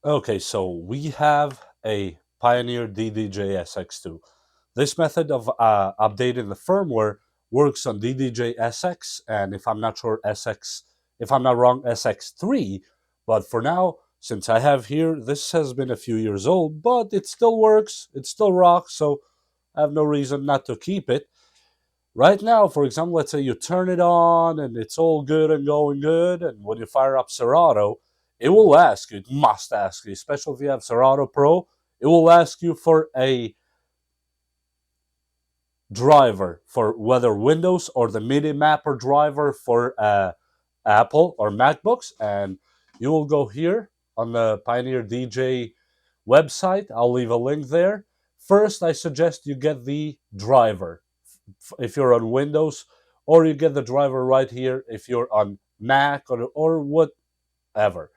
Okay, so we have a Pioneer DDJ SX2. This method of updating the firmware works on DDJ SX, and if I'm not sure, SX, if I'm not wrong, SX3. But for now, since I have here, this has been a few years old, but it still works, it still rocks, so I have no reason not to keep it. Right now, for example, let's say you turn it on and it's all good and going good, and when you fire up Serato, it will ask you, it must ask you, especially if you have Serato Pro, it will ask you for a driver for whether Windows or the MIDI mapper driver for Apple or MacBooks, and you will go here on the Pioneer DJ website. I'll leave a link there. First, I suggest you get the driver if you're on Windows, or you get the driver right here if you're on Mac or whatever.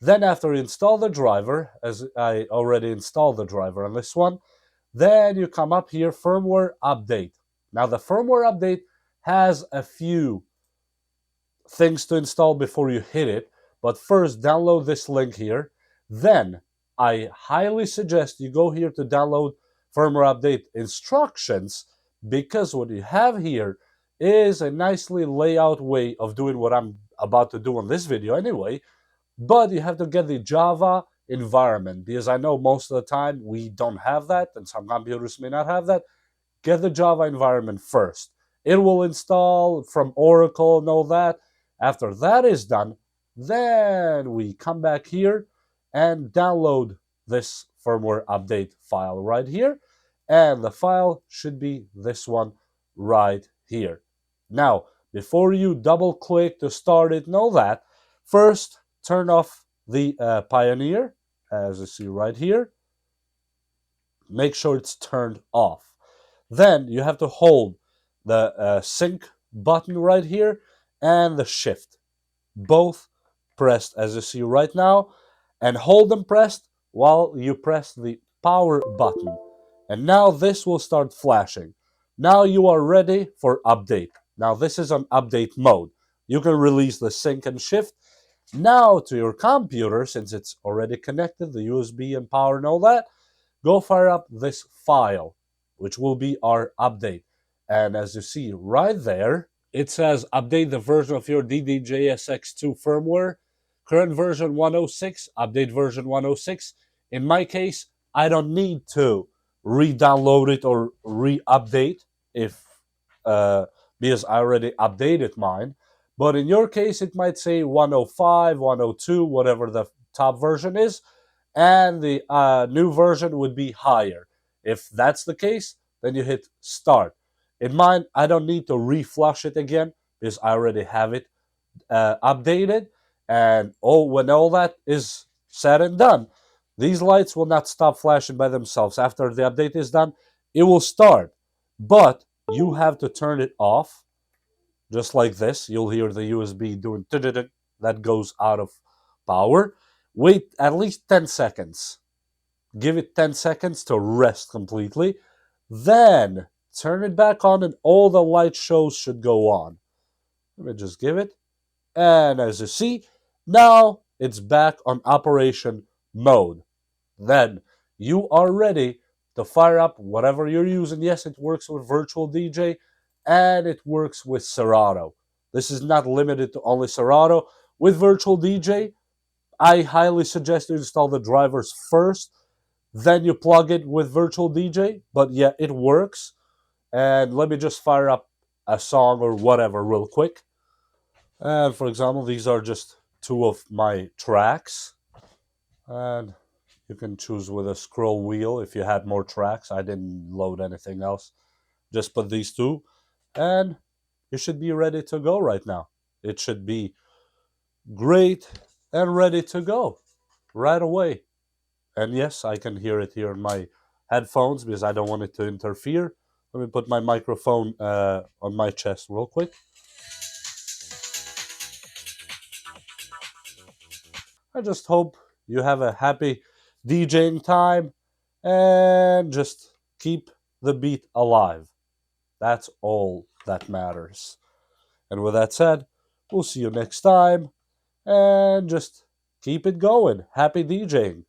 Then after you install the driver, as I already installed the driver on this one, then you come up here, firmware update. Now the firmware update has a few things to install before you hit it, but first download this link here. Then I highly suggest you go here to download firmware update instructions, because what you have here is a nicely layout way of doing what I'm about to do on this video anyway, but you have to get the Java environment, because I know most of the time we don't have that and some computers may not have that. Get the Java environment first. It will install from Oracle and all that. After that is done, then we come back here and download this firmware update file right here. And the file should be this one right here. Now, before you double click to start it and all that, first turn off the Pioneer, as you see right here. Make sure it's turned off. Then you have to hold the sync button right here and the shift, both pressed as you see right now, and hold them pressed while you press the power button. And now this will start flashing. Now you are ready for update. Now this is on update mode. You can release the sync and shift. Now to your computer, since it's already connected, the USB and power and all that, go fire up this file, which will be our update. And as you see right there, it says update the version of your DDJ SX2 firmware. Current version 106, update version 106. In my case, I don't need to re-download it or re-update if because I already updated mine. But in your case, it might say 105, 102, whatever the top version is, and the new version would be higher. If that's the case, then you hit start. In mine, I don't need to reflush it again because I already have it updated. And when all that is said and done, these lights will not stop flashing by themselves. After the update is done, it will start. But you have to turn it off, just like this. You'll hear the USB doing that goes out of power. Wait at least 10 seconds. Give it 10 seconds to rest completely. Then turn it back on and all the light shows should go on. Let me just give it. And as you see, now it's back on operation mode. Then you are ready to fire up whatever you're using. Yes, it works with Virtual DJ and it works with Serato. This is not limited to only Serato. With Virtual DJ, I highly suggest you install the drivers first, then you plug it with Virtual DJ. But yeah, it works. And let me just fire up a song or whatever real quick. And for example, these are just two of my tracks. And you can choose with a scroll wheel if you had more tracks. I didn't load anything else. Just put these two. And you should be ready to go right now. It should be great and ready to go right away. And yes, I can hear it here in my headphones because I don't want it to interfere. Let me put my microphone on my chest real quick. I just hope you have a happy DJing time and just keep the beat alive. That's all that matters. And with that said, we'll see you next time. And just Keep it going. Happy DJing.